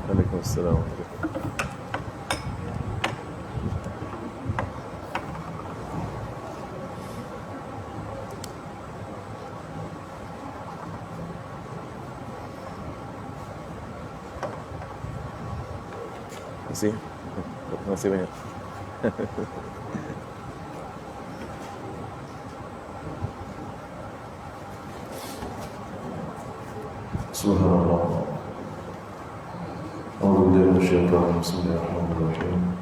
Waalaikumsalam. Terima kasih banyak. Subhanallah. Bismillahirrahmanirrahim.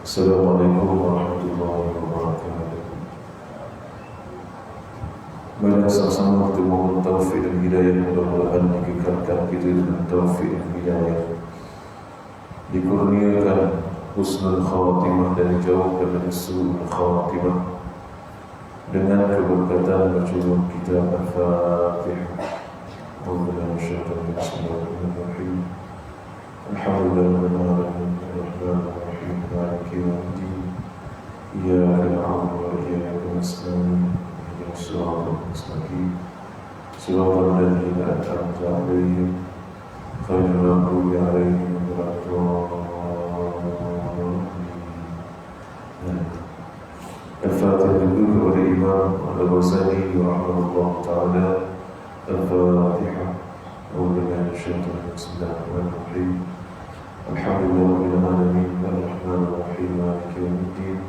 Assalamualaikum warahmatullahi wabarakatuh. Mari sama-sama kita mohon taufik dan hidayah, mudah-mudahan dikekalkan kita dengan taufik dan hidayah, dikurniakan husnul khawatimah dan jauh dari su'ul khawatimah dengan keberkatan baca kitab Al-Fatihah. Bismillahirrahmanirrahim. Alhamdulillahirrahmanirrahim. Ar-Rahmanirrahim. Maliki yawmiddin. Iyyaka na'budu wa iyyaka nasta'in. Ihdinas siratal mustaqim. Siratal ladzina an'amta 'alaihim ghairil maghdubi 'alaihim waladdallin. Al-Fatihah dulu kepada Imam Al-Ghazali rahimahullah ta'ala. Al-Fatihah. A'udzubillahi minasyaitonir rajim. Bismillahirrahmanirrahim. Alhamdulillahirabbil alamin. Ar-Rahmanirrahim. Maliki yawmiddin.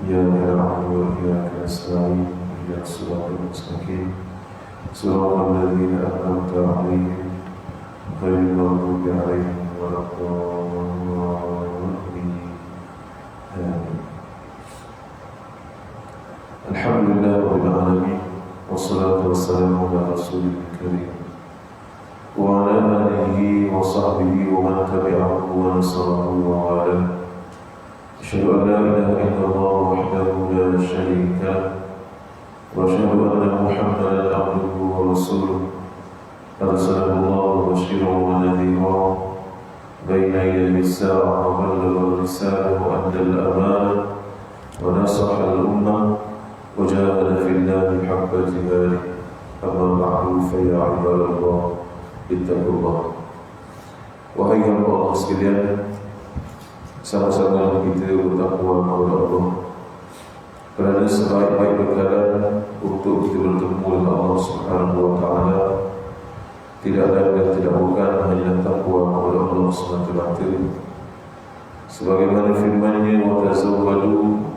Iyyaka na'budu wa iyyaka nasta'in. Ihdinas siratal mustaqim. Siratal ladzina an'amta 'alaihim ghairil maghdubi 'alaihim waladdallin. Alhamdulillahirabbil alamin. Wassalatu wassalamu ala rasulil karim wa ala alihi wa sahbihi wa man tabi'ahu wa nasarahu wa ala. Asyhadu an la ilaha illallah wahdahu la syarika lah wa asyhadu anna Muhammadan abduhu wa rasuluh. Arsalahu Allah basyiran wa nadhira baina yaday as-sa'ah wa ballagha ar-risalah wa adda al-amanah wa nasaha al-ummah wa jahada fillahi haqqa jihadih. Amma ba'du, fa ya ibadallah ittaqullah. Wahai hamba Allah sekalian, sama-sama kita bertakwa kepada Allah, kerana sebaik-baik perkara untuk kita bertemu dengan Allah Subhanahu wa taala tidak lain dan tidak bukan hanya takwa kepada Allah semata-mata. Sebagaimana firman-Nya, wa tazawwadu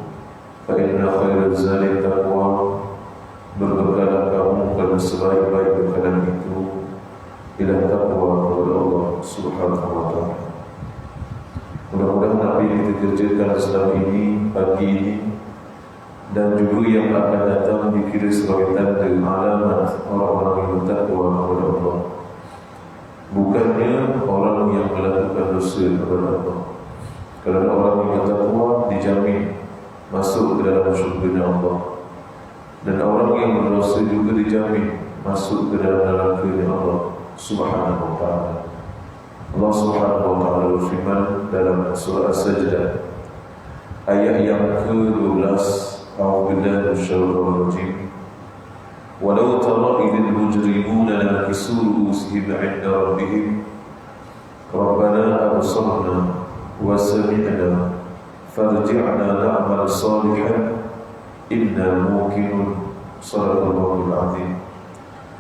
fa inna khairaz zadi taqwa, berbekalah kamu kerana sebaik-baik bekalan itu ialah takwa kepada Allah Subhanahu wa taala. Mudah-mudahan apa yang kita kerjakan selama ini, pagi ini dan juga yang akan datang dikira sebagai tanda alamat orang-orang yang bertakwa kepada Allah, bukannya orang yang melakukan dosa kepada Allah. Kerana orang yang bertakwa dijamin masuk ke dalam syurga Allah, dan orang yang berdosa juga dijamin masuk ke dalam neraka Allah Subhanahu wa ta'ala. Allah Subhanahu wa ta'ala berfirman dalam surah As-Sajdah ayat yang ke-12, A'udzubillahi minasyaitonir rajim. Walau tara idzal mujrimuna nakisu ru'usihim 'inda rabbihim Rabbana absarna wa sami'na farji'na na'mal salihan inna muqinun. Sadaqallahul azim.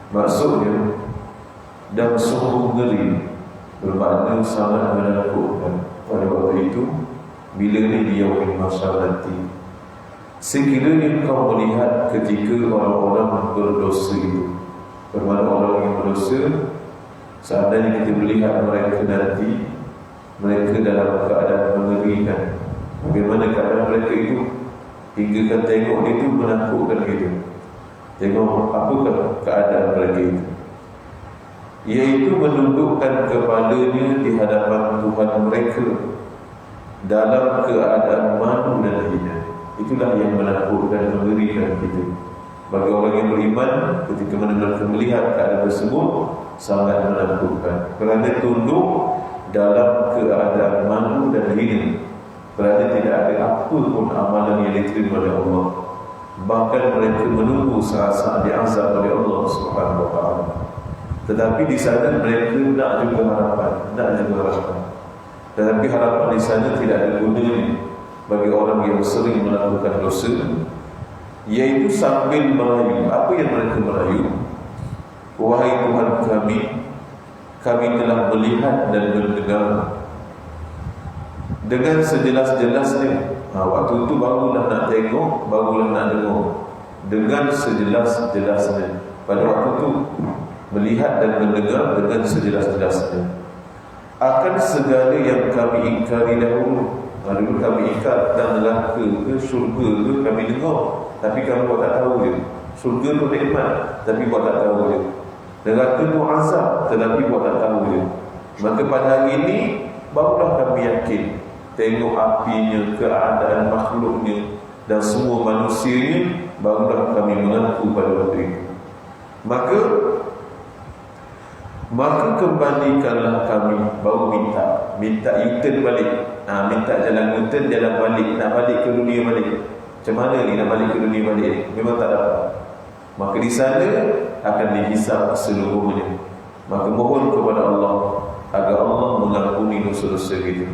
Maksudnya, dan sungguh ngeri, bermakna sangat menakutkan pada waktu itu, bila ni di yaumil mahsyar nanti. Sekiranya kau melihat ketika orang-orang berdosa itu, bermakna orang yang berdosa, seandainya kita melihat mereka nanti, mereka dalam keadaan mengerikan. Bagaimana keadaan mereka itu? Hingga kan tengok itu menakutkan kita. Tengok apakah keadaan mereka itu, iaitu menundukkan kepalanya di hadapan Tuhan mereka dalam keadaan malu dan hina. Itulah yang menakutkan dan mengerikan kita. Bagi orang yang beriman, ketika melihat keadaan tersebut, sangat menakutkan. Kerana tunduk dalam keadaan malu dan hina, kerana tidak ada apa pun amalan yang diterima oleh Allah. Bahkan mereka menunggu saat-saat diazab oleh Allah Subhanahu wa ta'ala. Tetapi di sana mereka nak juga harapan, tak jaga harapan. Tetapi harapan di sana tidak ada gunanya bagi orang yang sering melakukan dosa, yaitu sambil merayu. Apa yang mereka merayu? Wahai Tuhan kami telah melihat dan mendengar dengan sejelas-jelasnya. Waktu itu barulah nak tengok, barulah nak dengar dengan sejelas-jelasnya. Pada waktu itu melihat dan mendengar dengan sejelas-jelasnya akan segala yang kami ingkari dahulu. Dulu kami ingkar tentang neraka ke syurga ke, kami dengar, tapi kami buat tak tahu je. Syurga tu nikmat, tapi buat tak tahu je. Neraka tu azab, tetapi buat tak tahu je. Maka pada hari ini barulah kami yakin, tengok apinya, keadaan makhluknya dan semua manusianya, barulah kami mengaku pada waktu itu. Maka kembalikanlah kami. Baru minta U-turn balik. Minta jalan U-turn, jalan balik. Nak balik ke dunia balik. Macam mana ni nak balik ke dunia balik ni? Memang tak dapat. Maka di sana akan dihisab seluruhnya. Maka mohon kepada Allah agar Allah mengampuni dosa-dosa kita.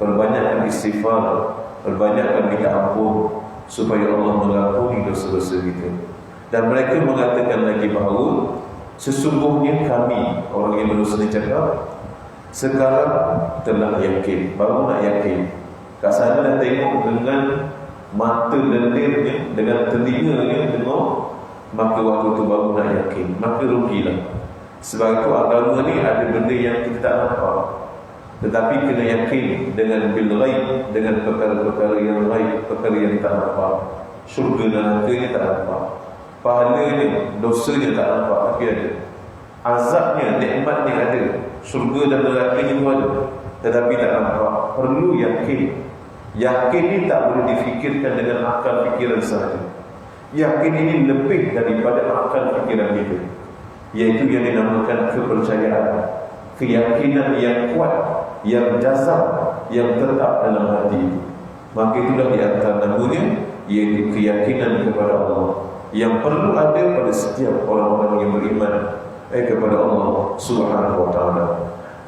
Perbanyakkan istighfar, perbanyakkan minta ampun, supaya Allah mengampuni dosa-dosa kita. Dan mereka mengatakan lagi bahawa sesungguhnya kami, orang yang berdosa ni cakap, sekarang telah yakin, baru nak yakin. Kat sana dah tengok dengan mata lendirnya, dengan telinganya dengar, maka waktu tu baru nak yakin. Maka rugilah. Sebab itu agama ni ada benda yang kita tak nampak, tetapi kena yakin dengan bil ghaib, dengan perkara-perkara yang ghaib, perkara yang tak nampak. Syurga dan nerakanya tak nampak, pahalanya, dosanya tak nampak, tapi ada. Azabnya, nikmatnya ada, syurga dan nerakanya tu ada, tetapi tak nampak. Perlu yakin. Yakin ni tak boleh difikirkan dengan akal fikiran sahaja. Yakin ini lebih daripada akal fikiran kita, iaitu yang dinamakan kepercayaan, keyakinan yang kuat, yang jazam, yang tetap dalam hati itu. Maka itulah di antara namanya, iaitu keyakinan kepada Allah, yang perlu ada pada setiap orang-orang yang beriman kepada Allah Subhanahu wa ta'ala.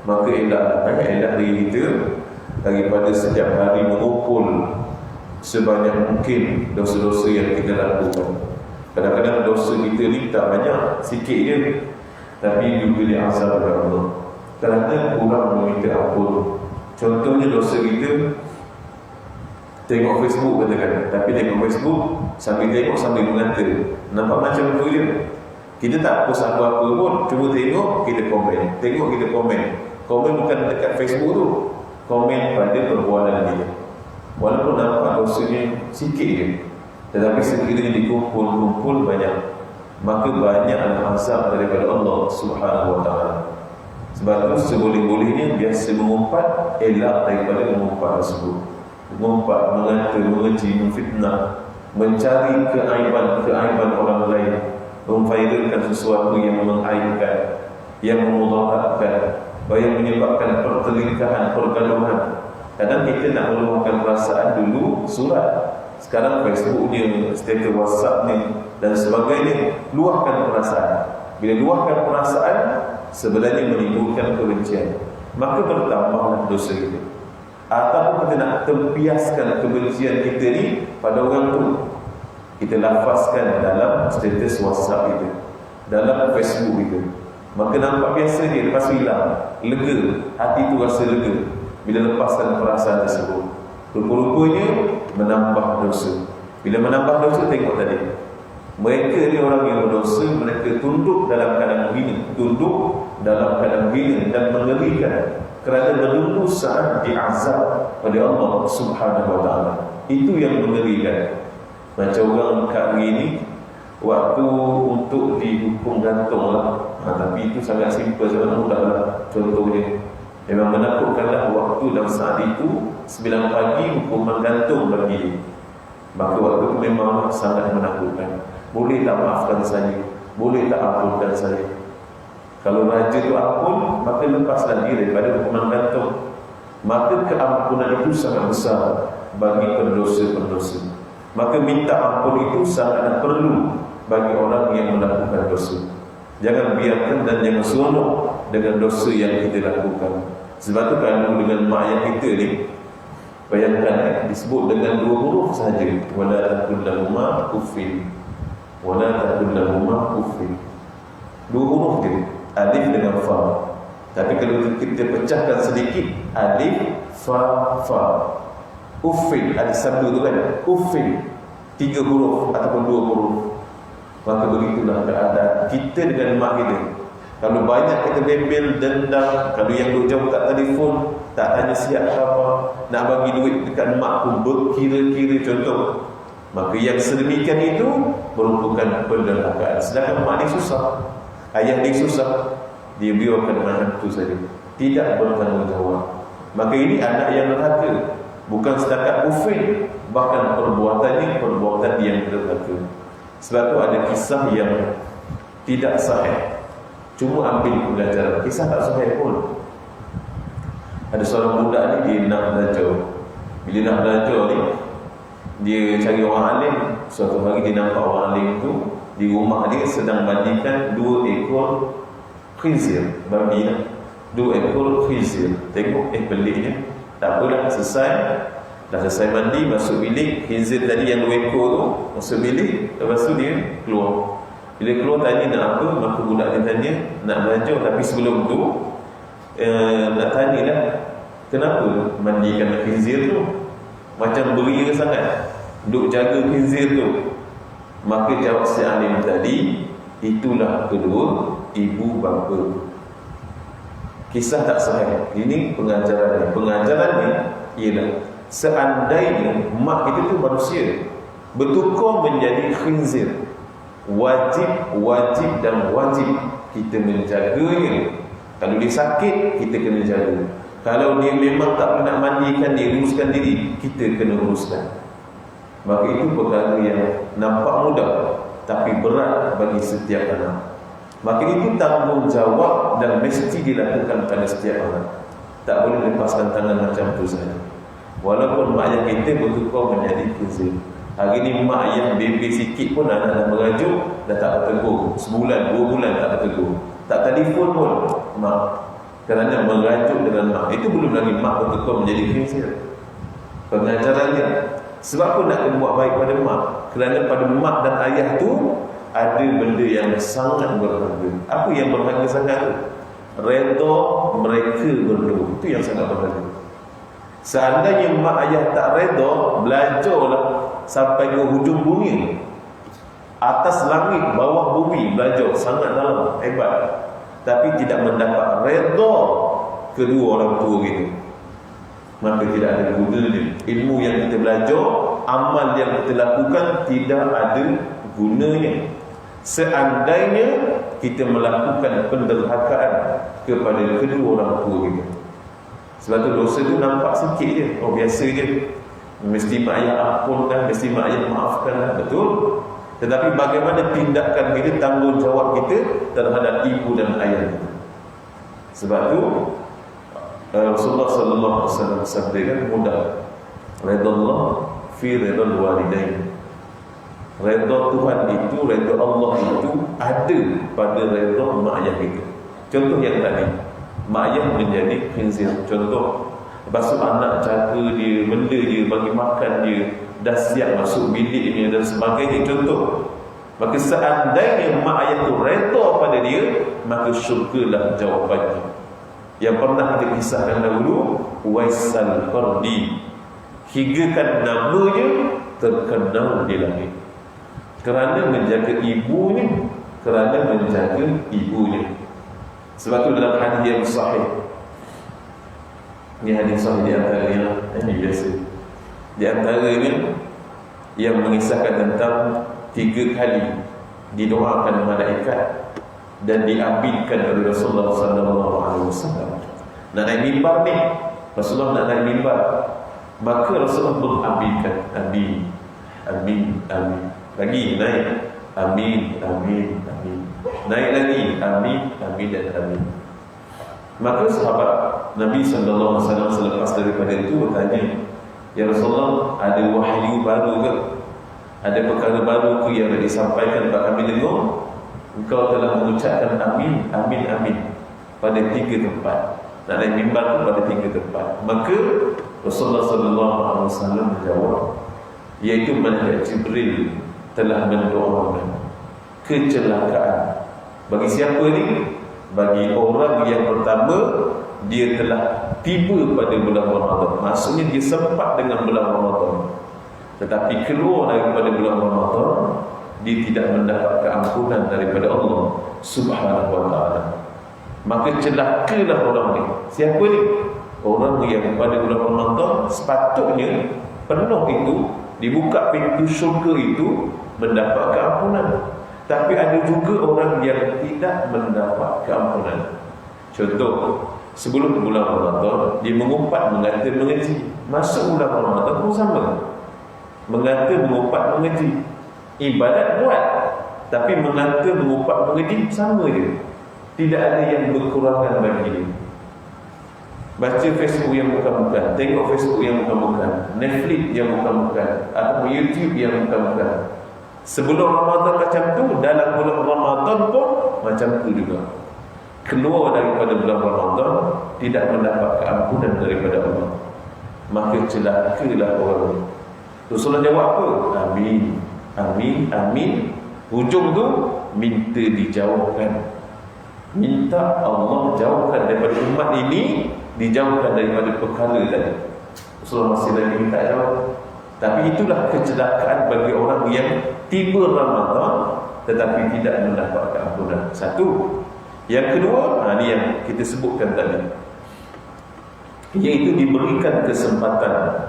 Maka elak diri kita daripada setiap hari mengumpul sebanyak mungkin dosa-dosa yang kita lakukan. Kadang-kadang dosa kita ni tak banyak, sikit je, tapi juga diazab oleh Allah kerana kurang meminta ampun. Contohnya dosa kita, tengok Facebook katakan, tapi tengok Facebook sambil tengok sambil mengata, nampak macam tu je. Kita tak post apa-apa pun, cuma tengok kita komen, tengok kita komen. Komen bukan dekat Facebook tu, komen pada perbualan dia. Walaupun nampak dosanya sikit je, tetapi sekiranya dikumpul-kumpul banyak, maka banyak azab daripada Allah Subhanahu wa ta'ala. Sebab itu seboleh-bolehnya biasa mengumpat, elak daripada mengumpat tersebut. Mengumpat, mengata, mengeji, memfitnah, mencari keaiban orang lain, memfairkan sesuatu yang mengaibkan, yang memudaratkan, yang menyebabkan pertelingkahan, pergaduhan. Kadang kita nak meluahkan perasaan, dulu surat, sekarang Facebook ni, status WhatsApp ni dan sebagainya, luahkan perasaan. Bila luahkan perasaan, sebenarnya menimbulkan kebencian, maka bertambahlah dosa kita. Ataupun kita nak tempiaskan kebencian kita ni pada orang tu, kita lafazkan dalam status WhatsApp itu, dalam Facebook itu, maka nampak biasa dia, lepas hilang, lega, hati tu rasa lega bila lepaskan perasaan tersebut. Rupa-rupanya menambah dosa. Bila menambah dosa, tengok tadi, mereka ni orang yang berdosa, mereka tunduk dalam keadaan hina, tunduk dalam keadaan hina dan mengerikan kerana menunggu saat diazab oleh Allah Subhanahu wa ta'ala. Itu yang mengerikan. Macam orang kat hari ini, waktu untuk dihukum gantung lah, tapi itu sangat simple, sangat mudah lah. Contohnya, memang menakutkanlah waktu dan saat itu 9 pagi hukuman gantung bagi. Maka waktu itu memang sangat menakutkan. Boleh tak maafkan saya? Boleh tak ampunkan saya? Kalau raja itu ampun, maka lepaslah dia daripada hukuman gantung. Maka keampunan itu sangat besar bagi pendosa-pendosa. Maka minta ampun itu sangat perlu bagi orang yang melakukan dosa. Jangan biarkan dan jangan seronok dengan dosa yang kita lakukan. Sebab tu kalau dengan mak ayah kita ni, bayangkan disebut dengan 2 huruf sahaja. Wala taqul lahuma uffin. Wala taqul lahuma uffin. 2 huruf je, alif dengan fa. Tapi kalau kita pecahkan sedikit, alif, fa. Uffin, ada satu tu kan, uffin, 3 huruf ataupun 2 huruf. Maka begitulah keadaan kita dengan mak kita. Kalau banyak kita bembel, dendam, kalau yang duduk jauh tak telefon, tak tanya siap apa, nak bagi duit dekat mak pun berkira-kira contoh, maka yang sedemikian itu merupakan penderhakaan. Sedangkan mak dia susah, ayah dia susah, dia biarkan menantu saja, tidak bertanggungjawab. Maka ini anak yang derhaka, bukan setakat ufin, bahkan perbuatannya perbuatan yang derhaka. Sebab tu ada kisah yang tidak sahih, cuma ambil pelajaran. Kisah tak sahih pun. Ada seorang budak ni, dia nak belajar. Bila nak belajar ni, dia cari orang alim. Suatu hari dia nampak orang alim tu di rumah dia sedang mandikan 2 ekor khizir, babi lah. 2 ekor khizir. Tengok, peliknya. Tak apalah, dah selesai mandi, masuk bilik. Khizir tadi yang 2 ekor tu masuk bilik. Lepas tu dia keluar. Bila keluar tanya nak apa, maka budak dia tanya nak belajar. Tapi sebelum tu nak tanyalah, kenapa mandikan khizir tu? Macam beria sangat, duk jaga khizir tu. Maka jawab si alim tadi, itulah kedua ibu bapa. Kisah tak sahih. Ini pengajarannya. Pengajarannya ialah seandainya mak kita tu manusia, bertukar menjadi khinzir, wajib dan wajib kita menjaganya. Kalau dia sakit, kita kena jaga. Kalau dia memang tak pernah mandikan, dia uruskan diri, kita kena uruskan. Maka itu perkara yang nampak mudah, tapi berat bagi setiap anak. Maka itu tanggungjawab dan mesti dilakukan pada setiap anak. Tak boleh lepaskan tangan macam tu saja. Walaupun mak ayah kita bertukar menjadi khinzir. Hari ni mak ayah bebe sikit pun anak dah merajuk, dah tak bertegur. Sebulan, 2 bulan tak bertegur. Tak telefon pun mak, kerana merajuk dengan mak. Itu belum lagi mak bertukar menjadi khinzir. Pengajarannya, sebab apa nak kena buat baik pada mak? Kerana pada mak dan ayah tu ada benda yang sangat berharga. Apa yang berharga sangat tu? Redha mereka berdua. Itu yang sangat berharga. Seandainya mak ayah tak redha, belajarlah sampai ke hujung bumi, atas langit, bawah bumi, belajar sangat dalam, hebat, tapi tidak mendapat redha kedua orang tua kita, maka tidak ada gunanya. Ilmu yang kita belajar, amal yang kita lakukan tidak ada gunanya seandainya kita melakukan penderhakaan kepada kedua orang tua kita. Sebab tu dosa tu nampak sikit je, biasa je, mesti mak ayah ampunkan, mesti mak ayah maafkan, betul. Tetapi bagaimana tindakan kita, tanggungjawab kita terhadap ibu dan ayah kita. Sebab tu Rasulullah sallallahu alaihi wasallam sabdakan mudah, redallah fi redal walidain. Redha Tuhan itu, redha Allah itu ada pada redha mak ayah kita. Contoh yang tadi, mak ayah menjadi khinzir, contoh. Lepas tu anak jaga dia, benda dia, bagi makan dia, dah siap masuk bilik dia dan sebagainya, contoh. Maka seandainya mak ayah tu redha pada dia, maka syurgalah jawapannya. Yang pernah kita kisahkan dahulu, Waisal Qardi, hinggakan namanya terkenal di langit kerana menjaga ibunya, Sebab tu dalam hadis yang sahih, ini hadis sahih di antaranya, ini biasa, di antaranya yang mengisahkan tentang 3 kali didoakan malaikat dan diambilkan oleh Rasulullah SAW. Nak naik mimbar ni, Rasulullah nak naik mimbar, maka Rasulullah mengambilkan, amin, lagi naik, amin, naik lagi, amin dan amin. Maka sahabat Nabi SAW selepas daripada itu bertanya, ya Rasulullah, ada wahyu baru ke? Ada perkara baru ke yang disampaikan kepada kami dengar? Engkau telah mengucapkan amin pada 3 tempat. nak naik mimbar tu pada 3 tempat. Maka Rasulullah SAW menjawab, iaitu malaikat Jibril telah mendoakan kecelakaan. Bagi siapa ni? Bagi orang yang pertama, dia telah tiba pada bulan Ramadan. Maksudnya dia sempat dengan bulan Ramadan, tetapi keluar daripada bulan Ramadan, dia tidak mendapat keampunan daripada Allah Subhanahu wa ta'ala. Maka celakalah orang ni. Siapa ni? Orang yang pada bulan Ramadan sepatutnya penuh itu, dibuka pintu syurga itu, mendapat keampunan. Tapi ada juga orang yang tidak mendapat keampunan. Contoh, sebelum bulan Ramadan dia mengumpat, mengata, mengeji. Masuk bulan Ramadan pun sama, mengata, mengumpat, mengeji. Ibadat buat, tapi mengata, mengumpat, mengeji sama je. Tidak ada yang berkurangan bagi dia. Baca Facebook yang bukan-bukan, tengok Facebook yang bukan-bukan, Netflix yang bukan-bukan, atau YouTube yang bukan-bukan. Sebelum Ramadan macam tu, dalam bulan Ramadan pun macam tu juga. Keluar daripada bulan Ramadan, tidak mendapat keampunan daripada Allah. Maka celakalah orang ini. Rasulullah jawab apa? Amin, amin, amin. Hujung tu minta dijauhkan. Minta Allah jauhkan daripada umat ini, dijauhkan daripada perkara tadi. Rasulullah masih lagi minta jawab. Tapi itulah kecelakaan bagi orang yang tiba Ramadan tetapi tidak mendapat keampunan. Satu. Yang kedua, ini yang kita sebutkan tadi, iaitu diberikan kesempatan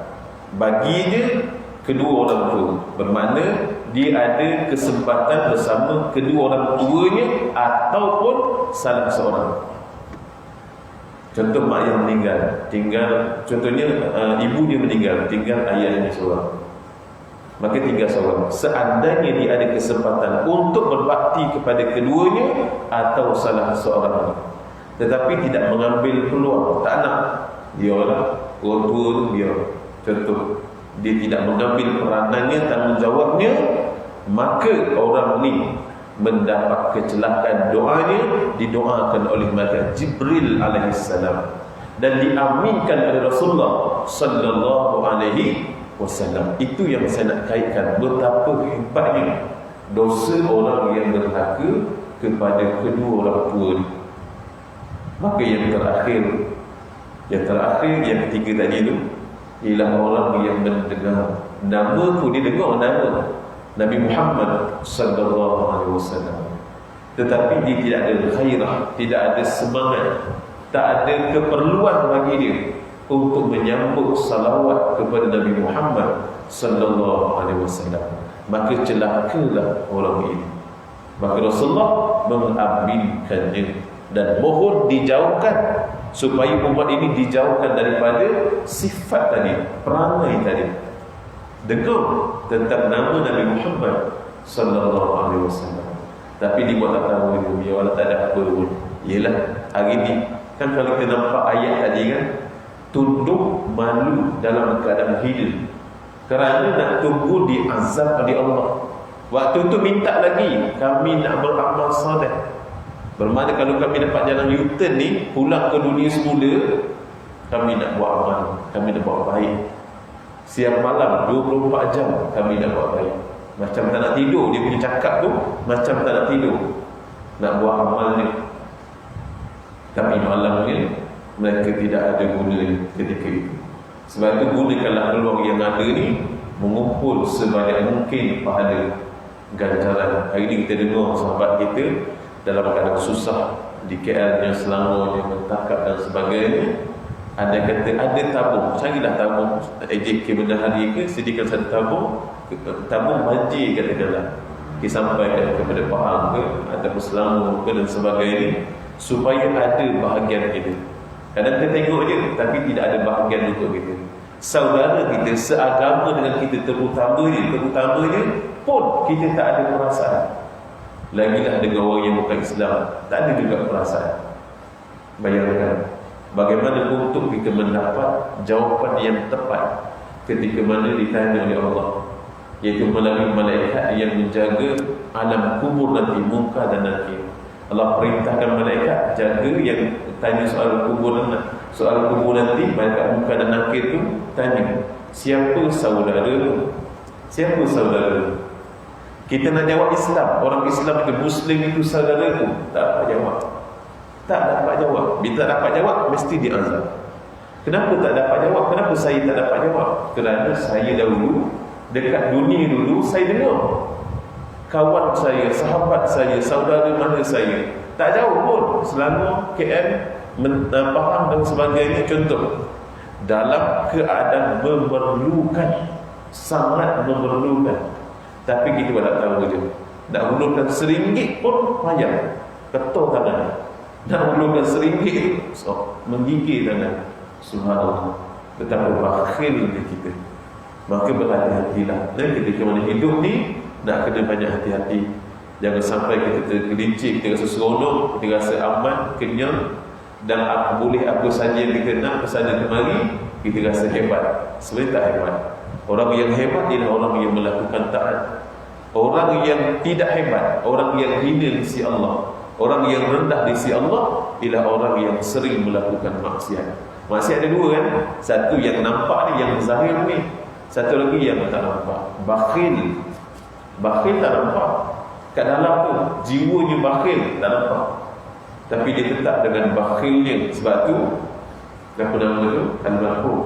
baginya kedua orang tua. Bermakna dia ada kesempatan bersama kedua orang tuanya ataupun salah seorang. Contoh mak yang meninggal, contohnya ibu dia meninggal, tinggal ayahnya seorang, maka tinggal seorang. Seandainya dia ada kesempatan untuk berbakti kepada keduanya atau salah seorang, tetapi tidak mengambil peluang, tak nak, biarlah orang tua tu biar. Contoh, dia tidak mengambil peranannya, tanggungjawabnya, maka orang ni mendapat kecelakaan. Doanya didoakan oleh malaikat Jibril alaihissalam dan diaminkan oleh Rasulullah sallallahu alaihi wasallam. Itu yang saya nak kaitkan, betapa hebatnya dosa orang yang berhaka kepada kedua orang tua. Maka yang terakhir yang ketiga tadi itu ialah orang yang mendengar nama tu, dia dengar nama Nabi Muhammad sallallahu alaihi wasallam, tetapi dia tidak ada gairah, tidak ada semangat, tak ada keperluan bagi dia untuk menyambut salawat kepada Nabi Muhammad sallallahu alaihi wasallam. Maka celakalah orang ini. Maka Rasulullah mengaminkannya dan mohon dijauhkan, supaya umat ini dijauhkan daripada sifat tadi, perangai tadi. Dengar tentang nama Nabi Muhammad sallallahu alaihi wasallam, tapi dia buat tak tahu dia, biarlah, tak ada apa pun. Yalah, hari ni kan kalau kita nampak ayat tadi kan, tunduk malu dalam keadaan hidup kerana nak tunggu diazab oleh Allah. Waktu tu minta lagi, kami nak beramal soleh. Bermakna kalau kami dapat jalan U-turn ni, pulang ke dunia semula, kami nak buat amal, kami nak buat baik. Siang malam 24 jam kami nak buat baik. Macam tak nak tidur, dia punya cakap tu macam tak nak tidur, nak buat amal ni. Tapi malamnya mereka tidak ada guna ketika itu. Sebab itu gunakanlah peluang yang ada ni, mengumpul sebanyak mungkin pahala ganjaran. Hari ini kita dengar sahabat kita dalam keadaan susah di KL-nya, Selangornya, Mentakap dan sebagainya, ada kata ada tabung, carilah tabung AJK Bendahari ke, sediakan satu tabung banjir katakanlah, kita sampaikan kepada Pahang ke ataupun Selangor ke dan sebagainya, supaya ada bahagian kita. Kadang kita tengok je tapi tidak ada bahagian untuk kita. Saudara kita seagama dengan kita, terutamanya pun kita tak ada perasaan. Lagilah dengan orang yang bukan Islam, tak ada juga perasaan. Bayangkan bagaimana untuk kita mendapat jawapan yang tepat ketika mana ditanya oleh Allah, iaitu melalui malaikat yang menjaga alam kubur nanti, muka dan nakir. Allah perintahkan malaikat jaga yang tanya soal kubur nanti, malaikat muka dan nakir tu tanya, siapa saudara? Siapa saudara? Kita nak jawab Islam, orang Islam itu, Muslim itu saudaraku, tak dapat jawab. Tak dapat jawab. Bila tak dapat jawab, mesti diazab. Kenapa tak dapat jawab? Kenapa saya tak dapat jawab? Kerana saya dahulu, dekat dunia dulu, saya dengar kawan saya, sahabat saya, saudara mara saya, tak jauh pun, Selangor, KL, Pahang dan sebagainya. Contoh, dalam keadaan memerlukan, sangat memerlukan, tapi kita tak tahu je. Nak hulurkan RM1 pun payah, ketul tangan. Nak hulurkan RM1 so, menggigil tangan. Subhanallah, betapa bakhilnya kita. Maka berhati-hatilah. Dan ketika mana hidup ni, nak kena banyak hati-hati. Jangan sampai kita tergelincir, kita rasa seronok, kita rasa aman, kenyang, dan boleh apa saja yang kita nak kesana kemari, kita rasa hebat. Sebenarnya tak hebat. Orang yang hebat ialah orang yang melakukan taat. Orang yang tidak hebat, orang yang hina di sisi Allah, orang yang rendah di sisi Allah, ialah orang yang sering melakukan maksiat. Maksiat ada dua kan? Satu yang nampak ni, yang zahir ni. Satu lagi yang tak nampak. Bakhil tak nampak. Kat dalam tu, jiwanya bakhil tak nampak. Tapi dia tetap dengan bakhilnya. Sebab tu, apa nama tu? Al-Mahfuz,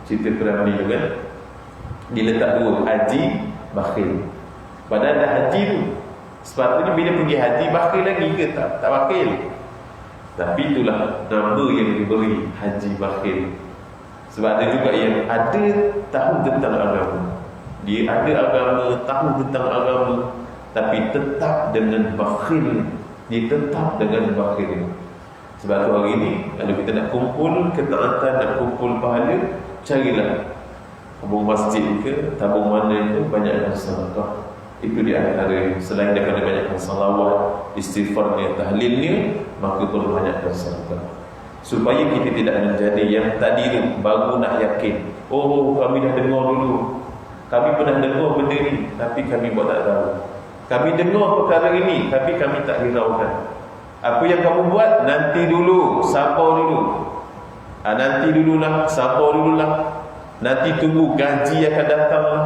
cerita Qur'an ni juga, dia letak dua, haji, bakhil. Padahal dah haji tu, sepatutnya bila pergi haji, bakhil lagi ke? Tak bakhil. Tapi itulah nama yang diberi, haji bakhil. Sebab ada juga yang ada tahu tentang agama, dia ada agama, tahu tentang agama, tapi tetap dengan bakhil. Dia tetap dengan bakhil. Sebab tu hari ni, kalau kita nak kumpul ketaatan, nak kumpul pahala, carilah tabung masjid ke, tabung mana ke, banyakkan sedekah. Itu di antara, selain daripada banyakkan salawat, istighfarnya, tahlilnya, maka perlu banyakkan sedekah. Supaya kita tidak menjadi yang tadi tu, baru nak yakin, oh kami dah dengar dulu, kami pernah dengar benda ni, tapi kami buat tak tahu. Kami dengar perkara ini, tapi kami tak hiraukan. Apa yang kamu buat, nanti dulu, sabar dulu. Nanti dululah, sabar dululah. Nanti tunggu gaji akan datang lah.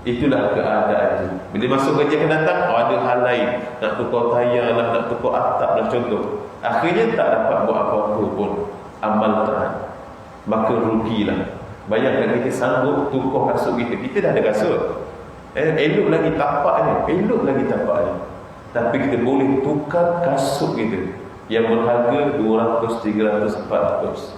Itulah keadaan. Bila masuk gaji akan datang, ada hal lain. Nak tukar tayar lah, nak tukar atap lah, contoh. Akhirnya tak dapat buat apa-apa pun amal taat. Maka rugilah. Bayangkan kita sanggup tukar kasut kita. Kita dah ada kasut. Elok lagi tapaknya, tapi kita boleh tukar kasut kita yang berharga 200, 300, 400.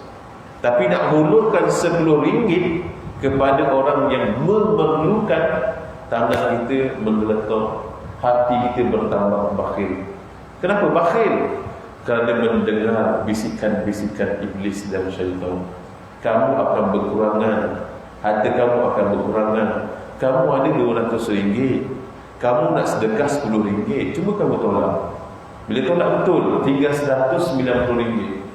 Tapi nak hulurkan RM10 kepada orang yang memerlukan, tangan kita menggeletar, hati kita bertambah bakhil. Kenapa bakhil? Kerana mendengar bisikan-bisikan iblis dan syaitan. Kamu akan berkurangan, harta kamu akan berkurangan. Kamu ada RM200, kamu nak sedekah RM10, cuma kamu tolak. Bila tolak betul, tinggal RM190,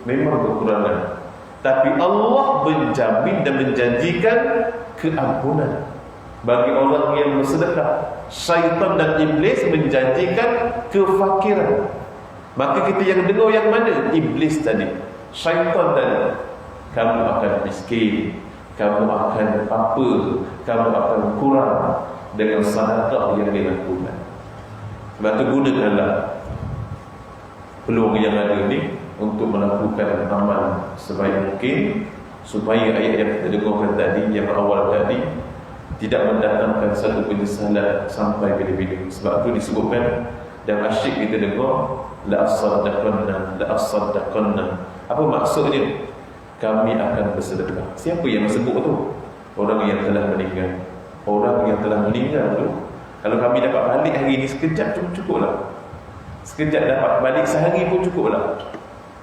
memang kekurangan. Tapi Allah menjamin dan menjanjikan keampunan bagi orang yang bersedekah. Syaitan dan iblis menjanjikan kefakiran. Maka kita yang dengar yang mana? Iblis tadi, syaitan tadi. Kamu akan miskin, kamu akan apa, kamu akan kurang dengan sedekah yang dilakukan. Sebab tu gunakanlah peluang yang ada ni untuk melakukan amal sebaik mungkin, supaya ayat yang kita dengarkan tadi, yang awal tadi, tidak mendatangkan satu penyesalan sampai bila-bila. Sebab tu disebutkan dan asyik kita dengar, la as-saddaqanna. Apa maksudnya? Kami akan bersedekah. Siapa yang sebut tu? Orang yang telah meninggal. Orang yang telah meninggal tu, kalau kami dapat balik hari ni sekejap cukuplah. Sekejap dapat balik sehari pun cukuplah.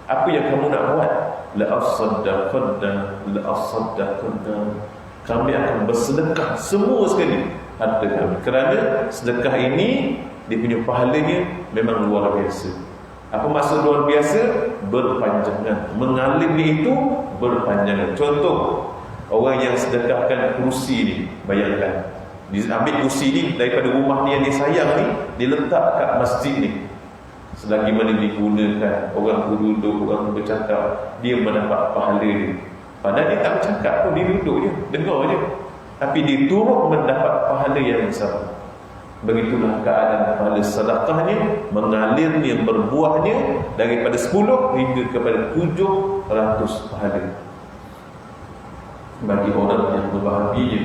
Apa yang kamu nak buat? La as-saddaqanna. Kami akan bersedekah semua sekali harta kami. Kerana sedekah ini, dia punya pahalanya memang luar biasa. Apa maksud luar biasa? Berpanjangan. Mengalirnya itu berpanjangan. Contoh, orang yang sedekahkan kursi ni, bayangkan, dia ambil kursi ni daripada rumah ni yang dia sayang ni, dia letak kat masjid ni. Selagi mana digunakan, orang duduk, orang bercakap, dia mendapat pahala dia. Padahal dia tak bercakap pun, dia duduk je, dengar je, tapi dia turut mendapat pahala yang besar. Begitulah keadaan pahala sedekahnya, mengalirnya, berbuahnya daripada 10 hingga kepada 700 pahala bagi orang yang berbahagia,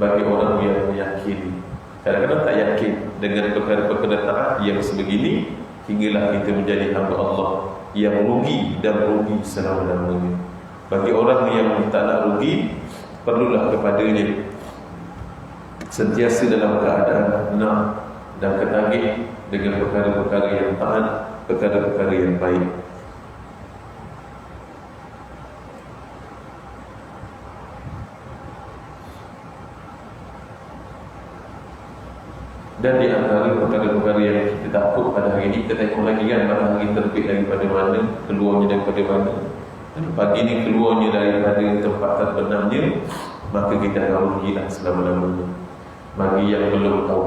bagi orang yang meyakini. Kadang-kadang tak yakin dengan perkara-perkara taat yang sebegini, hinggalah kita menjadi hamba Allah yang rugi dan rugi selama-lamanya. Bagi orang yang tak nak rugi, perlulah kepadanya sentiasa dalam keadaan nak dan ketagih dengan perkara-perkara yang taat, perkara-perkara yang baik. Dan di antara perkara-perkara yang kita takut pada hari ini, kita tengok lagi kan, matahari terbit daripada mana, keluarnya daripada mana. Pagi ni keluarnya daripada tempat terbenamnya, maka kita akan rugilah selama-lamanya. Bagi yang belum tahu,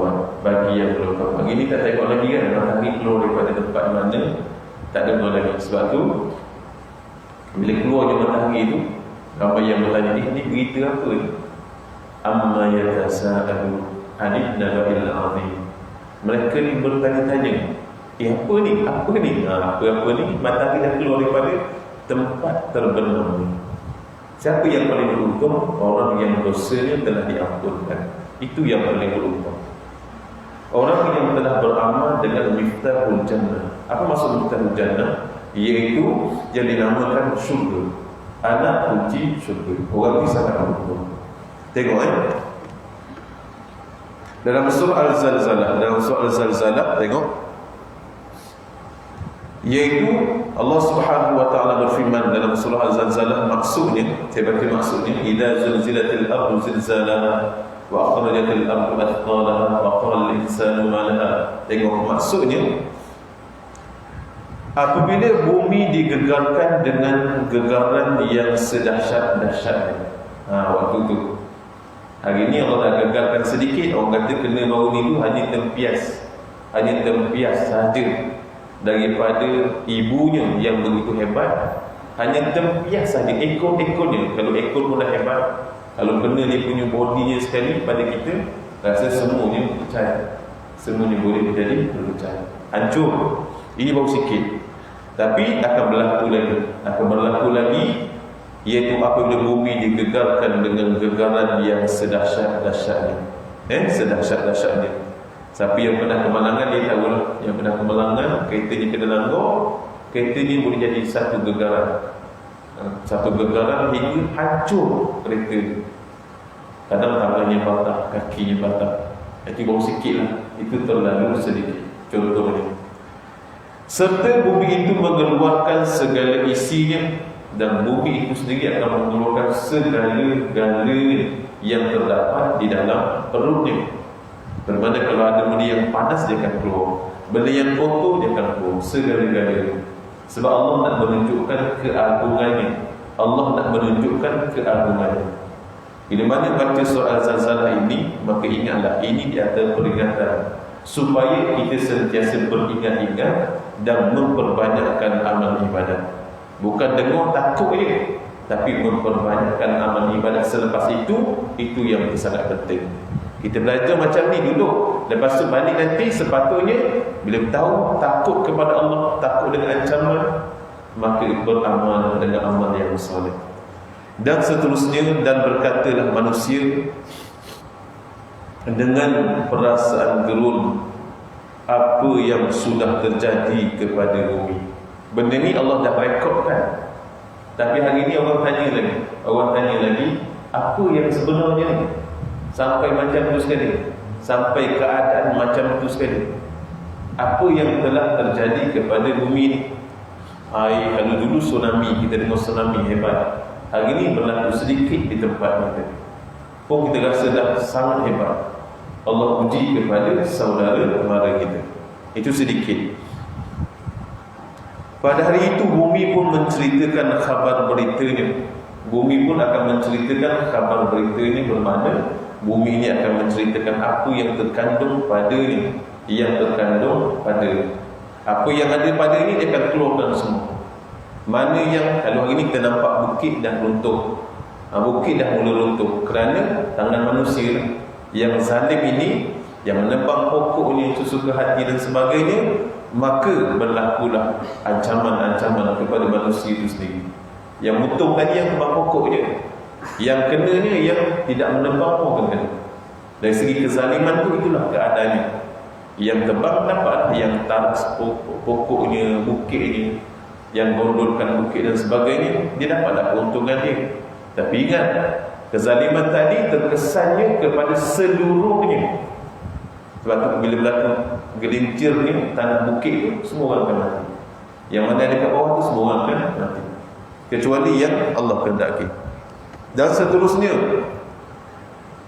bagi yang belum tahu, pagi ni kita tengok lagi kan, matahari keluar daripada tempat mana, tak dengar lagi. Sebab tu bila keluarnya matahari tu, ramai yang bertanya, ni berita apa ni? Amma yatasa'alu anid naba'il azim. Mereka ni bertanya-tanya, apa ni? Apa ni? Apa ni? Matahari dah keluar daripada tempat terbenam ni. Siapa yang paling beruntung? Orang yang dosanya telah diampunkan. Itu yang paling beruntung. Orang yang telah beramal dengan miftahul jannah. Apa maksud miftahul jannah? Iaitu yang dinamakan syurga, anak kunci syurga. Orang ini sangat beruntung. Tengok dalam surah Al-Zalzalah, tengok, iaitu Allah Subhanahu wa taala berfirman dalam surah Al-Zalzalah, maksudnya, saya baca maksudnya, idza zulzilatil ardu zilzalaha wa akhrajatil ardu athqalaha wa qala al-insanu ma laha. Tengok maksudnya, apabila bumi digegarkan dengan gegaran yang sedahsyat-dahsyatnya. Waktu tu, hari ni Allah dah gegarkan sedikit, orang kata kena baru ni tu hanya tempias saja daripada ibunya yang begitu hebat. Hanya tempias saja ekor-ekornya. Kalau ekor pun dah hebat, kalau kena dia punya bodinya sekali pada kita, rasa semuanya pecah. Semuanya boleh menjadi pecah, hancur. Ini baru sikit, tapi akan berlaku lagi, iaitu apabila bumi digegarkan dengan gegaran yang sedahsyat-dahsyatnya. Sedahsyat-dahsyatnya. Siapa yang pernah kemalangan, dia tahu lah. Yang pernah kemalangan, keretanya kena langgar, kereta ni boleh jadi satu gegaran. Satu gegaran hingga hancur kereta. Kadang tangannya patah, kakinya patah. Itu baru sikit lah. Itu terlalu sedikit. Contohnya, serta bumi itu mengeluarkan segala isinya, dan bumi itu sendiri akan mengeluarkan segala-galanya yang terdapat di dalam perutnya. Bermakna kalau ada benda yang panas, dia akan keluar. Benda yang kotor, dia akan keluar. Segala-galanya. Sebab Allah nak menunjukkan keagungannya. Allah nak menunjukkan keagungannya. Bila mana baca surah Al-Zalzalah ini, maka ingatlah, ini di antara peringatan supaya kita sentiasa beringat-ingat dan memperbanyakkan amal ibadat. Bukan dengar takut je, tapi memperbanyakkan amal ibadat selepas itu yang sangat penting. Kita belajar macam ni dulu, lepas tu balik nanti sepatutnya bila tahu takut kepada Allah, takut dengan ancaman, maka beramal dengan amal yang soleh. Dan seterusnya, dan berkatalah manusia dengan perasaan gerun apa yang sudah terjadi kepada bumi. Benda ni Allah dah rekodkan, tapi hari ni orang tanya lagi, apa yang sebenarnya ni? Sampai macam tu sekali, sampai keadaan macam tu sekali. Apa yang telah terjadi kepada bumi ni? Kalau dulu tsunami, kita dengar tsunami hebat, hari ni berlaku sedikit di tempat kita pun kita rasa dah sangat hebat. Allah uji kepada saudara mara kita, itu sedikit. Pada hari itu bumi pun menceritakan khabar beritanya. Bumi pun akan menceritakan khabar beritanya, bermakna bumi ini akan menceritakan apa yang terkandung padanya, yang terkandung pada Apa yang ada pada ini dia akan keluarkan semua. Mana yang kalau hari ini kita nampak bukit dah runtuh, bukit dah mula runtuh kerana tangan manusia yang zalim ini, yang menebang pokoknya itu suka hati dan sebagainya, maka berlakulah ancaman-ancaman kepada manusia itu sendiri. Yang untung tadi yang tebang pokoknya, yang kenanya yang tidak menebang pun kena. Dari segi kezaliman tu itulah keadaannya. Yang tebang dapatlah, yang taras pokoknya, bukitnya, yang gondolkan bukit dan sebagainya, dia dapatlah keuntungan dia. Tapi ingat, kezaliman tadi terkesannya kepada seluruhnya. Sebab tu bila berlaku gelincir ni, tanah bukit tu, semua orang akan mati. Yang mana ada kat bawah tu, semua orang akan mati, kecuali yang Allah kehendaki. Dan seterusnya,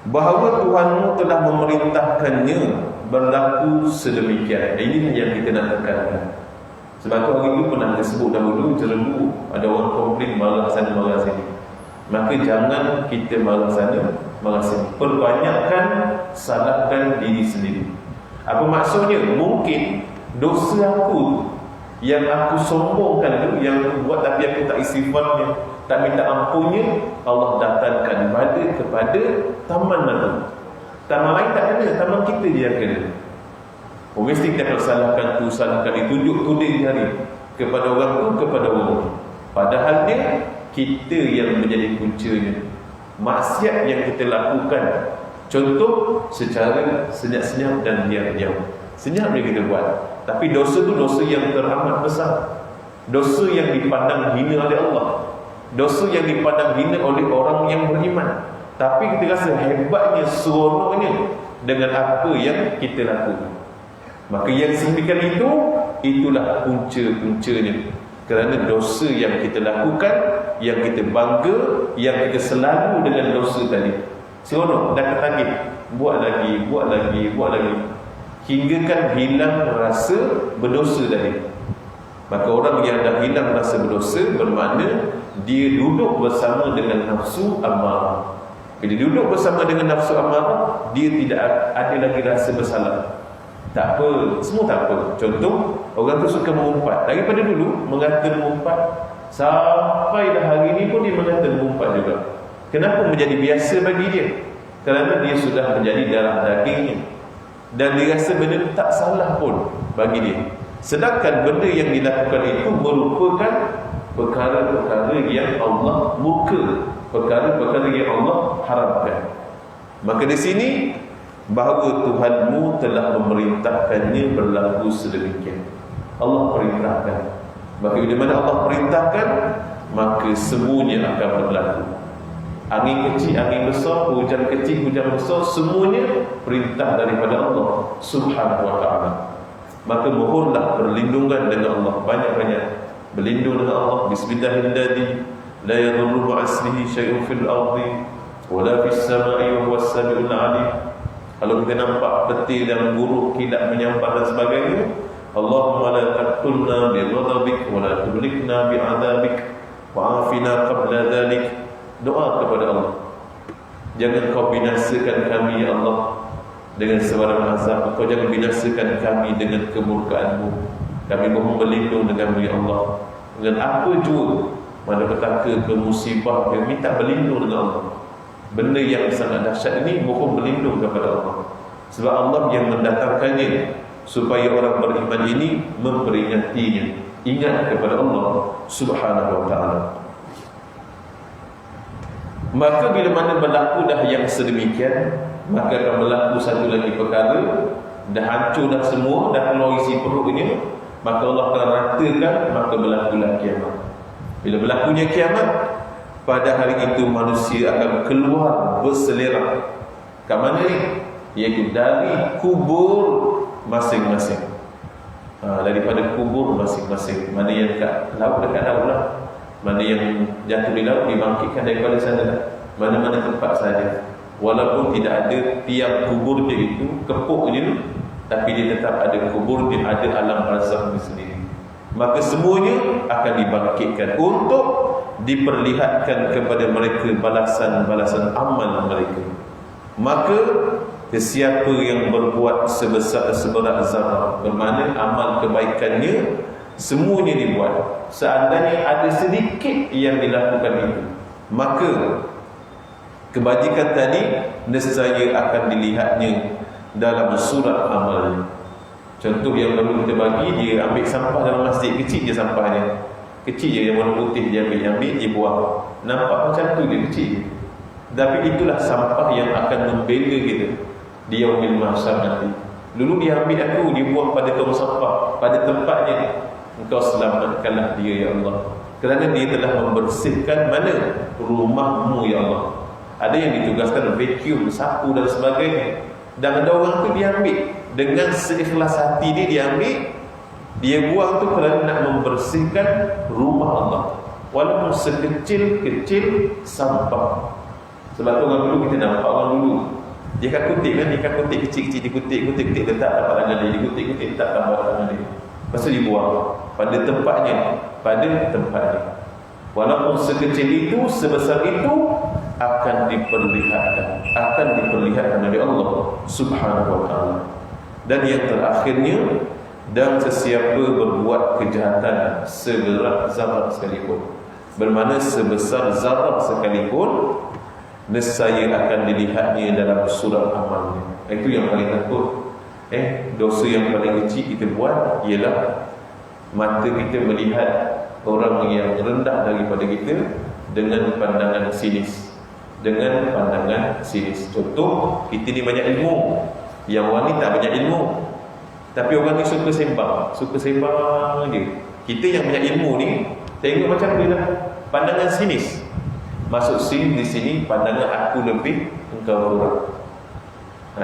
bahawa Tuhanmu telah memerintahkannya berlaku sedemikian. Ini yang kita nak tekankan. Sebab tu hari itu pernah disebut dahulu, jerebu, ada orang komplain marah sana marah sini. Maka jangan kita marah sana marah sini. Perbanyakkan salahkan diri sendiri. Apa maksudnya? Mungkin dosa aku yang aku sombongkan tu, yang aku buat tapi aku tak istighfarnya, tak minta ampunnya, Allah datangkan balik kepada taman mana. Taman lain tak kena, taman kita dia kena. Mesti kita akan salahkan tu, salahkan itu, tunjuk tuding jari kepada orang tu, kepada orang tu. Padahalnya kita yang menjadi puncanya. Maksiat yang kita lakukan, contoh secara senyap-senyap dan diam-diam. Senyap yang kita buat, tapi dosa tu dosa yang teramat besar. Dosa yang dipandang hina oleh Allah, dosa yang dipandang hina oleh orang yang beriman. Tapi kita rasa hebatnya, seronoknya dengan apa yang kita lakukan. Maka yang sedemikian itu, itulah punca-puncanya. Kerana dosa yang kita lakukan, yang kita bangga, yang kita selalu dengan dosa tadi, seronok, dah ketagih, buat lagi, buat lagi, buat lagi, hingga kan hilang rasa berdosa tadi. Maka orang yang dah hilang rasa berdosa, bermakna dia duduk bersama dengan nafsu amarah. Bila duduk bersama dengan nafsu amarah, dia tidak ada lagi rasa bersalah. Tak apa, semua tak apa. Contoh, orang tu suka mengumpat. Daripada dulu mengata mengumpat, sampai dah hari ni pun dia mengata mengumpat juga. Kenapa menjadi biasa bagi dia? Kerana dia sudah menjadi darah dagingnya, dan dia rasa benda tak salah pun bagi dia. Sedangkan benda yang dilakukan itu merupakan perkara-perkara yang Allah murka, perkara-perkara yang Allah haramkan. Maka di sini, bahawa Tuhanmu telah memerintahkannya berlaku sedemikian. Allah perintahkan. Maka bila mana Allah perintahkan, maka semuanya akan berlaku. Angin kecil, angin besar, hujan kecil, hujan besar, semuanya perintah daripada Allah Subhanahu wa ta'ala. Maka mohonlah perlindungan dengan Allah, banyak-banyak berlindung dengan Allah. Bismillahirrahmanirrahim. La yadurru ma'asmihi syai'un fil ardi wala fis sama'i wa huwas sami'ul 'alim. Kalau kita nampak petir dan buruk, kilat menyambar dan sebagainya, Allahumma la taqtulna bi ghadabik wa la tuhlikna bi 'adzabik wa 'afina qabla dhalik. Doa kepada Allah, jangan kau binasakan kami ya Allah dengan sebarang azab, kau jangan binasakan kami dengan kemurkaan-Mu. Kami mohon berlindung denganmu ya Allah, dengan apa jua malapetaka ke musibah, kami minta berlindung dengan Allah. Benda yang sangat dahsyat ini mohon berlindung kepada Allah. Sebab Allah yang mendatangkannya, supaya orang beriman ini memperingatinya, ingat kepada Allah Subhanahu wa ta'ala. Maka bila mana berlaku dah yang sedemikian, maka akan berlaku satu lagi perkara. Dah hancur dah semua, dah keluar isi perutnya, maka Allah akan ratakan, maka berlakulah kiamat. Bila berlakunya kiamat, pada hari itu manusia akan keluar berselerak. Kat mana ni? Iaitu dari kubur masing-masing. Daripada kubur masing-masing. Mana yang dekat laut, dekat laut lah. Mana yang jatuh di laut, dibangkitkan daripada sana lah. Mana-mana tempat saja. Walaupun tidak ada tiang kubur dia itu, kepuknya, tapi dia tetap ada kubur, dia ada alam barzakh sendiri. Maka semuanya akan dibangkitkan untuk diperlihatkan kepada mereka balasan-balasan amal mereka. Maka Sesiapa yang berbuat seberat zarah, bermakna amal kebaikannya semuanya dibuat. Seandainya ada sedikit yang dilakukan itu, maka kebajikan tadi nescaya akan dilihatnya dalam surat amalnya. Contoh yang perlu kita bagi, dia ambil sampah dalam masjid, kecil je sampahnya, kecil je yang warna putih, dia ambil dia buang. Nampak macam tu dia kecil je, tapi itulah sampah yang akan membela kita di yaumil mahsyar nanti. Dulu dia ambil aku, dia buang pada tong sampah, pada tempatnya. Engkau selamatkanlah dia ya Allah, kerana dia telah membersihkan mana? Rumahmu ya Allah. Ada yang ditugaskan vacuum, sapu dan sebagainya, dan ada orang tu dia ambil dengan seikhlas hati dia ambil, dia buang tu kerana nak membersihkan rumah Allah, walaupun sekecil-kecil sampah. Sebab tu orang dulu, kita nampak orang dulu, dia kan kutip kan, dia kan kutip kecil-kecil, dia kutip letak tapak tangan dia, kutip letak tapak tangan dia, lepas tu dibuang pada tempatnya, walaupun sekecil itu, sebesar itu, akan diperlihatkan oleh Allah Subhanahu wa ta'ala. Dan yang terakhirnya, dan sesiapa berbuat kejahatan seberat zarah sekalipun, bermakna sebesar zarah sekalipun, nescaya akan dilihatnya dalam surat amalnya. Itu yang paling takut. Dosa yang paling kecil kita buat ialah mata kita melihat orang yang rendah daripada kita dengan pandangan sinis. Contoh, kita ni banyak ilmu, yang orang ni tak banyak ilmu, tapi orang ni suka sembang je. Kita yang banyak ilmu ni tengok macam mana lah, pandangan sinis. Maksud sin di sini pandangan aku lebih, engkau kurang.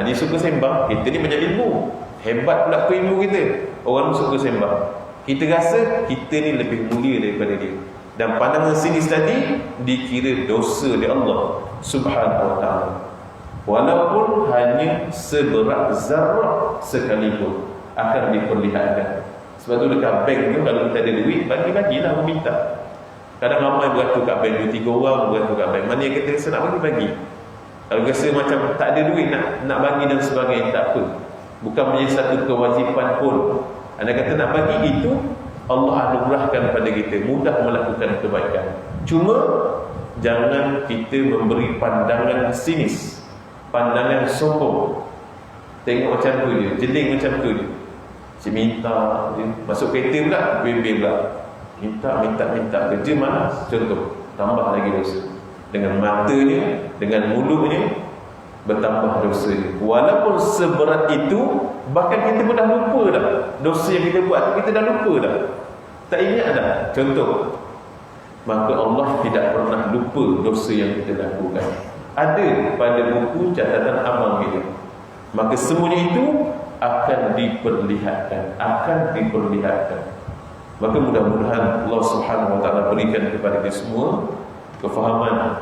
Dia suka sembang, kita ni banyak ilmu, hebat pula ilmu kita, orang suka sembang. Kita rasa kita ni lebih mulia daripada dia, dan pandangan sinis tadi dikira dosa oleh Allah Subhanahu wa ta'ala, walaupun hanya seberat zarah sekalipun akan diperlihatkan. Sebab tu dekat bank tu, kalau kita ada duit, bagi-bagilah, meminta. Kadang ramai beratur kat bank, 2-3 orang beratur kat bank, mana yang kita rasa nak bagi. Kalau rasa macam tak ada duit nak bagi dan sebagainya, tak apa, bukan menjadi satu kewajipan pun. Anda kata nak bagi, itu Allah anugerahkan pada kita, mudah melakukan kebaikan. Cuma jangan kita memberi pandangan sinis, pandangan sombong. Tengok macam tu je, jeling macam tu je, cik minta je. Masuk kereta pula, bebel pula, minta kerja malas. Contoh, tambah lagi dosa. Dengan matanya, dengan mulutnya, bertambah dosa dia. Walaupun seberat itu, bahkan kita pun dah lupa dah dosa yang kita buat tu, kita dah lupa dah, tak ingat dah. Contoh, maka Allah tidak pernah lupa dosa yang kita lakukan, ada pada buku catatan amal kita. Maka semuanya itu akan diperlihatkan. Maka mudah-mudahan Allah Subhanahu wa ta'ala berikan kepada kita semua kefahaman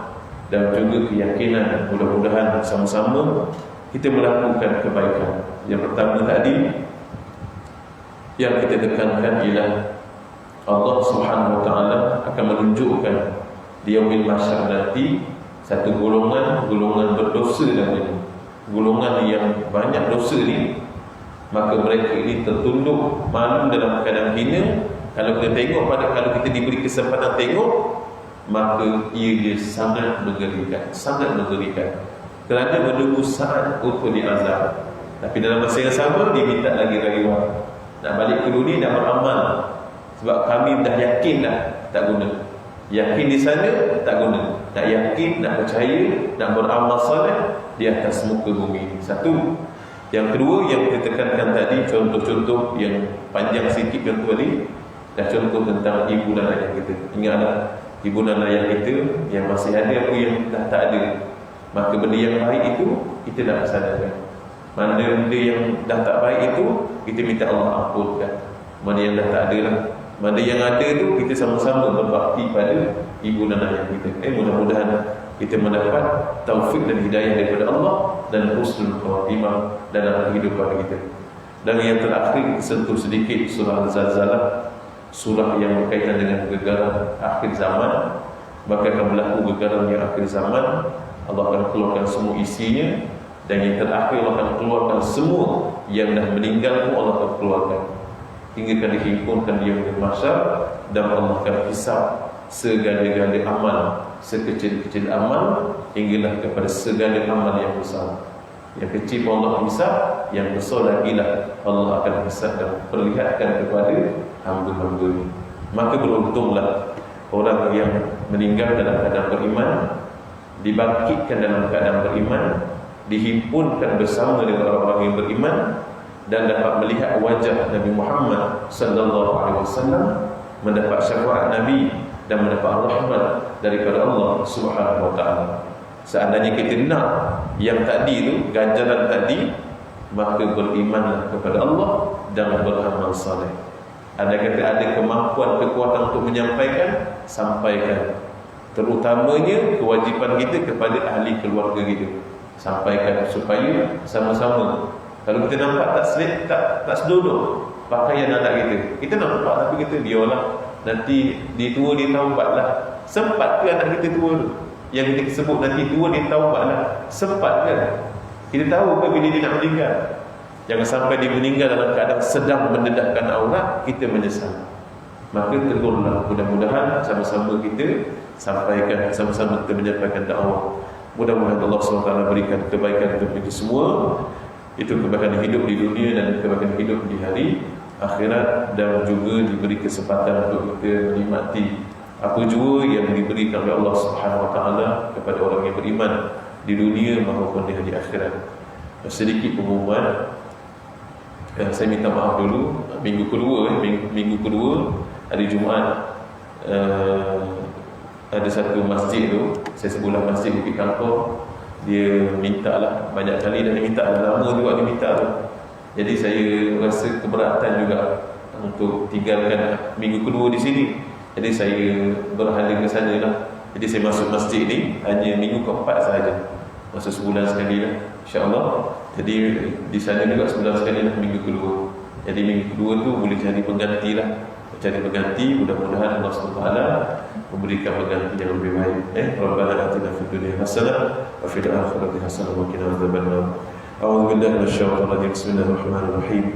dan juga keyakinan. Mudah-mudahan sama-sama kita melakukan kebaikan. Yang pertama tadi yang kita tekankan ialah Allah Subhanahu wa ta'ala akan menunjukkan di yaumil mahsyar nanti satu golongan berdosa, dan golongan yang banyak dosa ni, maka mereka ini tertunduk malu dalam keadaan hina. Kalau kita tengok kalau kita diberi kesempatan tengok, maka ia sangat mengerikan, kerana menunggu saat untuk diazab. Tapi dalam masa yang sama, dia minta lagi rayuan, nak balik ke dunia, nak beramal. Sebab kami dah yakin dah, tak guna. Yakin di sana, tak guna. Nak yakin, nak percaya, nak beramal soleh di atas muka bumi. Satu. Yang kedua, yang kita tekankan tadi, contoh-contoh yang panjang sikit contoh tadi, dan contoh tentang ibu dan ayah kita. Ingatlah, ibu dan ayah kita yang masih ada, apa yang dah tak ada, maka benda yang baik itu kita dah kesadaran. Mana benda yang dah tak baik itu, kita minta Allah ampunkan. Mana yang dah tak ada lah, mana yang ada tu kita sama-sama berbakti pada ibu dan ayah kita. Mudah-mudahan kita mendapat taufik dan hidayah daripada Allah dan husnul khatimah dalam kehidupan kita. Dan yang terakhir, sentuh sedikit surah Al-Zalzalah, surah yang berkaitan dengan gegaran akhir zaman. Maka akan berlaku gegaran yang akhir zaman. Allah akan keluarkan semua isinya, Dan yang terakhir Allah akan keluarkan semua yang dah meninggal pun Allah akan keluarkan, hingga akan dihimpunkan dia di mahsyar, dan Allah akan hisab segala-gala amal, sekecil-kecil amal hinggalah kepada segala amal yang besar. Yang kecil pun Allah hisab, yang besar lagi lah Allah akan hisab dan perlihatkan kepada hamba-hamba ini. Maka beruntunglah orang yang meninggal dalam keadaan beriman, dibangkitkan dalam keadaan beriman, dihimpunkan bersama dengan orang-orang yang beriman, dan dapat melihat wajah Nabi Muhammad sallallahu alaihi wasallam, mendapat syafaat Nabi dan mendapat rahmat daripada Allah Subhanahu wa taala. Seandainya kita nak yang tadi itu, ganjaran tadi, maka berimanlah kepada Allah dan beramal saleh. Ada kata ada kemampuan, kekuatan untuk menyampaikan, sampaikan. Terutamanya kewajipan kita kepada ahli keluarga kita, sampaikan supaya sama-sama. Kalau kita nampak tak sedulur pakaian anak kita nampak, tapi kita biarlah, nanti dia tua dia taubatlah. Sempat ke anak kita tua tu? Yang kita sebut nanti tua dia taubatlah, sempat ke? Kita tahu ke bila dia nak meninggal? Jangan sampai dia meninggal dalam keadaan sedang mendedahkan aurat, kita menyesal. Maka tegurlah, mudah-mudahan sama-sama kita sampaikan, sama-sama kita menyampaikan dakwah. Mudah-mudahan Allah SWT berikan kebaikan kepada kita semua. Itu kebaikan hidup di dunia dan kebaikan hidup di hari akhirat, dan juga diberi kesempatan untuk kita menikmati apa jua yang diberikan oleh Allah Subhanahu wa taala kepada orang yang beriman di dunia maupun di hari akhirat. Sedikit pengumuman, saya minta maaf dulu. Minggu kedua hari Jumaat, ada satu masjid tu, saya sebulan masjid Bukit Kampung, dia minta lah banyak kali, dan dia minta lama juga dia minta tu. Jadi saya rasa keberatan juga untuk tinggalkan minggu kedua di sini. Jadi saya berhala ke sana lah. Jadi saya masuk masjid ni hanya minggu keempat sahaja, masa sebulan sekali lah, insyaAllah. Jadi di sana juga sebulan sekali lah minggu kedua. Jadi minggu kedua tu boleh cari pengganti lah, cari pengganti. Mudah-mudahan Allah SWT memberikan pengganti yang lebih baik. Rabbana atina fid dunya hasanah wa fil akhirati hasanah wa qina adzabannar. A'udzu billahi minasyaitonir rajim. Bismillahirrahmanirrahim.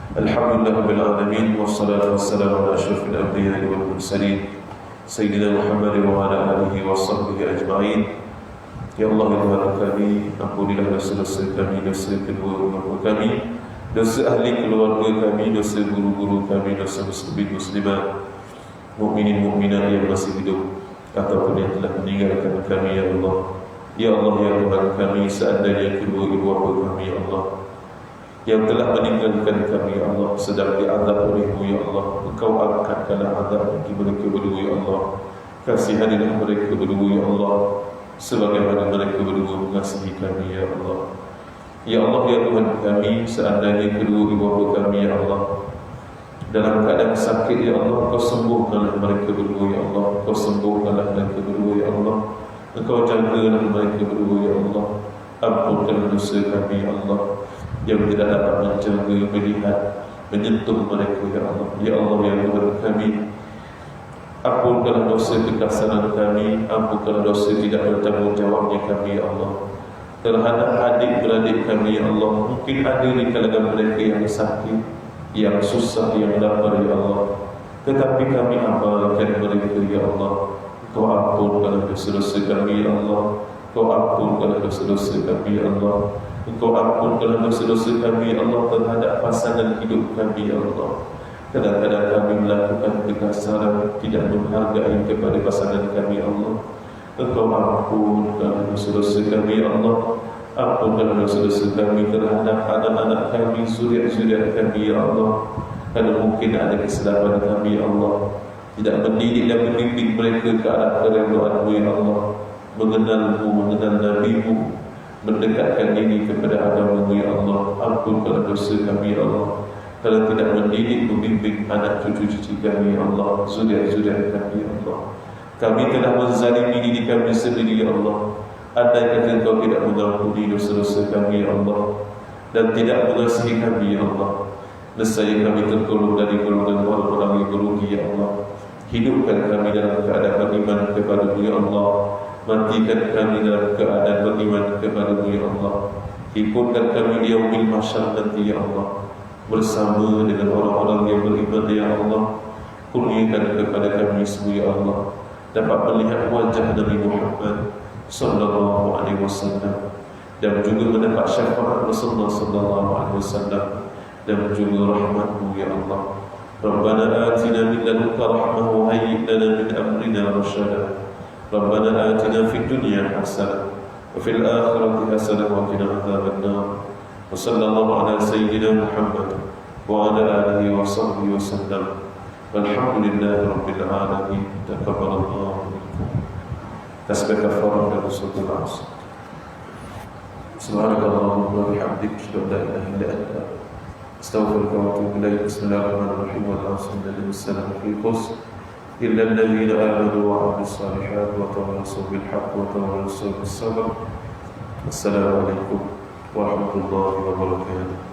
Alhamdulillahirabbil alamin, wassalatu wassalamu ala asyrafil anbiya'i wal mursalin sayyidina Muhammad wa ala alihi wa sahbihi ajma'in. Ya Allah, ya Tuhan kami, ampunilah dosa-dosa kami, dosa kedua orang kami, dosa ahli keluarga kami, dosa guru-guru kami, dosa muslimin muslimat, mukminin mukminat yang masih hidup ataupun yang telah meninggalkan kami. Ya Allah, ya Allah, ya Tuhan kami, seandainya kedua ibu bapa kami, ya Allah, yang telah meninggalkan kami, ya Allah, sedang diazab oleh-Mu, ya Allah, Engkau angkatkanlah azab bagi mereka berdua, ya Allah. Kasihanilah mereka berdua, ya Allah, sebagaimana mereka berdua mengasihi kami, ya Allah. Ya Allah, ya Tuhan kami, seandainya kedua ibu bapa kami, ya Allah, dalam keadaan sakit, ya Allah, Kau sembuhkanlah mereka berdua, ya Allah. Kau sembuhkanlah mereka berdua, ya Allah. Engkau jagalah mereka berdua, ya Allah. Ampunkanlah dosa kami, ya Allah, yang tidak dapat menjaga, melihat, menyentuh mereka, ya Allah. Ya Allah, ya Tuhan kami, ampunkanlah dosa kekasaran kami, ampunkanlah dosa tidak bertanggungjawabnya kami, ya Allah, terhadap adik-beradik kami, ya Allah. Mungkin ada di kalangan mereka yang sakit, yang susah, yang lapar, ya Allah, tetapi kami amalkan mereka, ya Allah. Kau ampunkanlah dosa-dosa kami, ya Allah. Kau ampunkanlah dosa-dosa kami, ya Allah. Engkau ampunkanlah dosa-dosa kami, ya Allah, terhadap pasangan hidup kami, ya Allah. Kadang-kadang kami melakukan kekasaran, tidak menghargai kepada pasangan kami, ya Allah. Engkau ampunkanlah dosa-dosa kami, ya Allah. Ampunkanlah dosa-dosa kami terhadap anak-anak kami, zuriat-zuriat kami, ya Allah. Kalau mungkin ada kesilapan kami, ya Allah, tidak mendidik dan membimbing mereka ke arah keridhaan-Mu, ya Allah, mengenal-Mu, mengenal Nabi-Mu, mendekatkan diri kepada agama-Mu, ya Allah. Ampunkanlah dosa kami, ya Allah. Kalau tidak mendidik, membimbing anak cucu-cucu kami, ya Allah, zuriat-zuriat kami, ya Allah. Kami telah menzalimi diri kami sendiri, ya Allah. Andai kata Engkau tidak mengampuni dosa-dosa kami, ya Allah, dan tidak mengasihi kami, ya Allah, nescaya kami tergolong dari golongan orang-orang yang merugi, ya Allah. Hidupkan kami dalam keadaan beriman kepada-Mu, ya Allah. Matikan kami dalam keadaan beriman kepada-Mu ya Allah. Himpunkan kami di yaumil mahsyar nanti ya Allah, bersama dengan orang-orang yang beriman ya Allah. Kurniakan kepada kami semua ya Allah, dapat melihat wajah Nabi Muhammad sallallahu alaihi wasallam, dan juga mendapat syafaat Rasulullah sallallahu alaihi wasallam, dan juga rahmat-Mu ya Allah. Rabbana atina min ladunka rahmah wa hayyi' lana min amrina rasyada. Rabbana atina fid dunya hasanah wa fil akhirati hasanah wa qina adzaban nar. Wa sallallahu ala sayyidina Muhammad wa ala alihi wa sahbihi wa sallam. Walhamdulillahi rabbil alamin. Taqabbalallahu minkum. Tasbih kafarah dan suratul Asr. Subhanakallahumma wa bihamdika asyhadu an la ilaha illa anta astaghfiruka wa atubu ilaik. Bismillahirrahmanirrahim. Wa sallallahu fi qus illa alladhina amanu wa 'amilus salihati wa tawassaw bil haqqi wa tawassaw bis sabr. Assalamu alaikum warahmatullahi wabarakatuh.